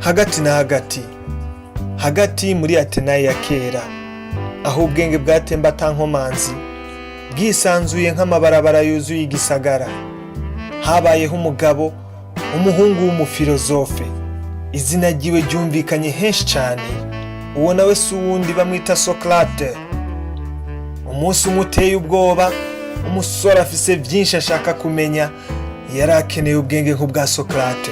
hagati na hagati muri Atena ya kera, aho ubwenge bwatemba atankomanzi bwisanzuye nk'amabarabara yuzuye igisagara, habayeho umugabo, umuhungu w'umufilozofe. Izina ryiwe ryumvikanye henshi cyane. Uwo nawe si uwundi bamwita Socrate. Umunsi umuteye ubwoba, umusore afise byinshi ashaka kumenya, yari akeneye ubwenge nk'ubwa Socrate.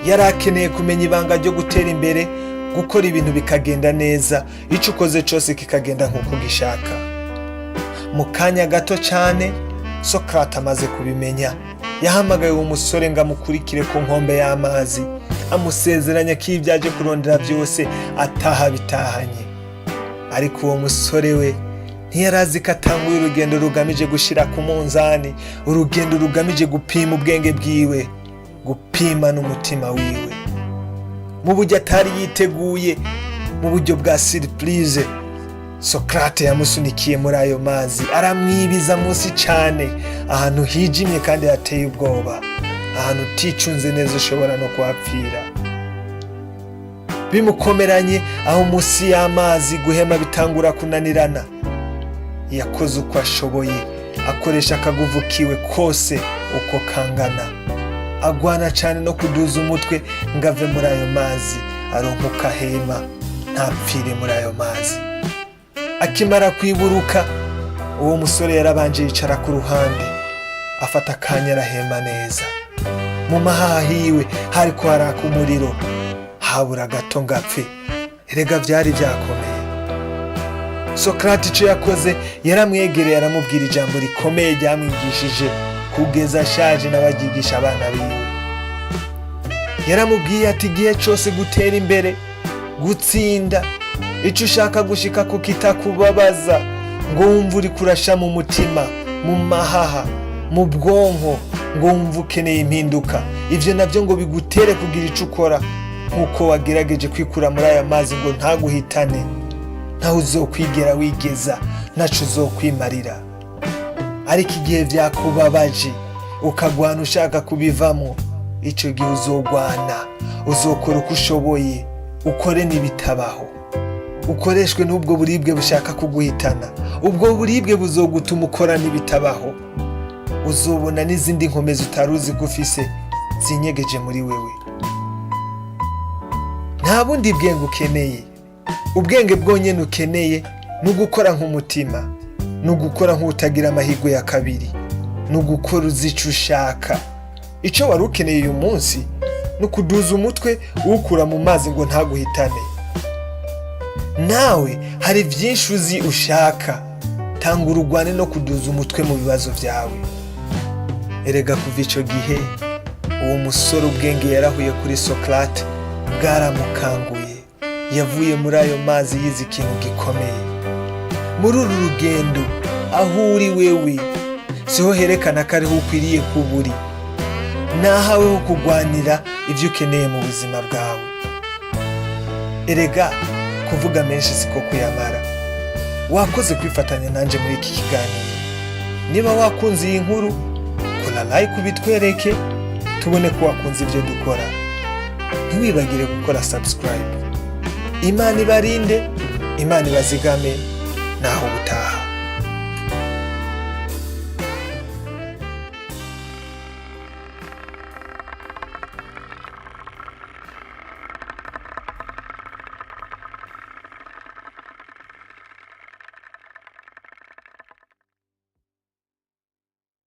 Yari akeneye kumenya ibanga ryo gutera imbere, gukora ibintu bikagenda neza, icyo ukoze cyose kikagenda nk'uko gishaka. Mu kanya gato cyane Socrate amaze kubimenya, yahamagaye uwo musore ngo amukurikire ku nkombe y'amazi, amusezeranya ko ibyo aje kurondera byose ataha bitahanye. Ariko uwo musore we ntiyari azi ko atanguye urugendo rugamije gushyira ku munzani, urugendo rugamije gupima ubwenge bwiwe, gupima n'umutima wiwe. Mu buryo atari yiteguye, mu buryo bwa surprise, Socrate yamusunikiye muri ayo mazi, aramwibiza munsi cyane, ahantu hijimye kandi hateye ubwoba, ahantu uticunze neza ushobora no kuhapfira. Bimukomeranye aho munsi y'amazi guhema bitangura kunanirana. Yakoze uko ashoboye, akoresha akaguvu kiwe kose uko kangana, agwana cyane no kuduza umutwe ngo ave muri ayo mazi, aronka uko ahema ntapfire muri ayo mazi. Akimara kwiburuka, uwo musore yarabanje yicara ku ruhande, afata akanya arahema neza. Mu mahaha hiwe hariko haraka umuriro, habura gato ngo apfe. Erega byari byakomeye. Socrate icyo yakoze, yaramwegereye aramubwira ijambo rikomeye ryamwigishije kugeza ashaje n'abagigisha abana biwe. Yaramubwiye ati igihe cyose gutera imbere, gutsinda, icyo ushaka gushika ku kitakubabaza, ngo wumve uri kurasha mu mutima, mu mahaha, mu bwonko, ngo wumve ukeneye impinduka. Ibyo nabyo ngo bigutere kugira icyo ukora, nk'uko wagerageje kwikura muri aya mazi ngo ntaguhitane, ntaho uzokwigera wigeza, ntacyo uzokwimarira. Ariko igihe byakubabaje ukagwana ushaka kubivamo, icyo gihe uzogwana, uzokora uko ushoboye, ukore n'ibitabaho, ukoreshwe n'ubwo buribwe bushaka kuguhitana. Ubwo buribwe buzogutuma ukora n'ibitabaho, uzobona n'izindi nkomezi utari uzi ko ufise zinyegeje muri wewe. Nta bundi bwenge ukeneye. Ubwenge bwonyine ukeneye ni ugukora nk'umutima, ni ugukora nk'utagira amahirwe ya kabiri, ni ugukora uzi icyo ushaka. Icyo wari ukeneye uyu munsi ni ukuduza umutwe uwukura mu mazi ngo ntaguhitane. Nawe hari byinshi uzi ushaka, tanga urugwane no kuduza umutwe mu bibazo byawe. Erega kuva icyo gihe uwo musore ubwenge yarahuye kuri Socrate bwaramukanguye. Yavuye muri ayo mazi yize ikintu gikomeye. Muri uru rugendo aho uri wewe siho herekana ko ariho ukwiriye kuba uri, nahaweho kugwanira ibyo ukeneye mu buzima bwawe. Erega kuvuga menshi siko kuyamara. Wakoze kwifatanya nanje muri iki kiganiro. Niba wakunze iyi nkuru, kora like ubitwereke, tubone ko wakunze ibyo dukora. Ntiwibagire gukora subscribe. Imana ibarinde, Imana ibazigame, naho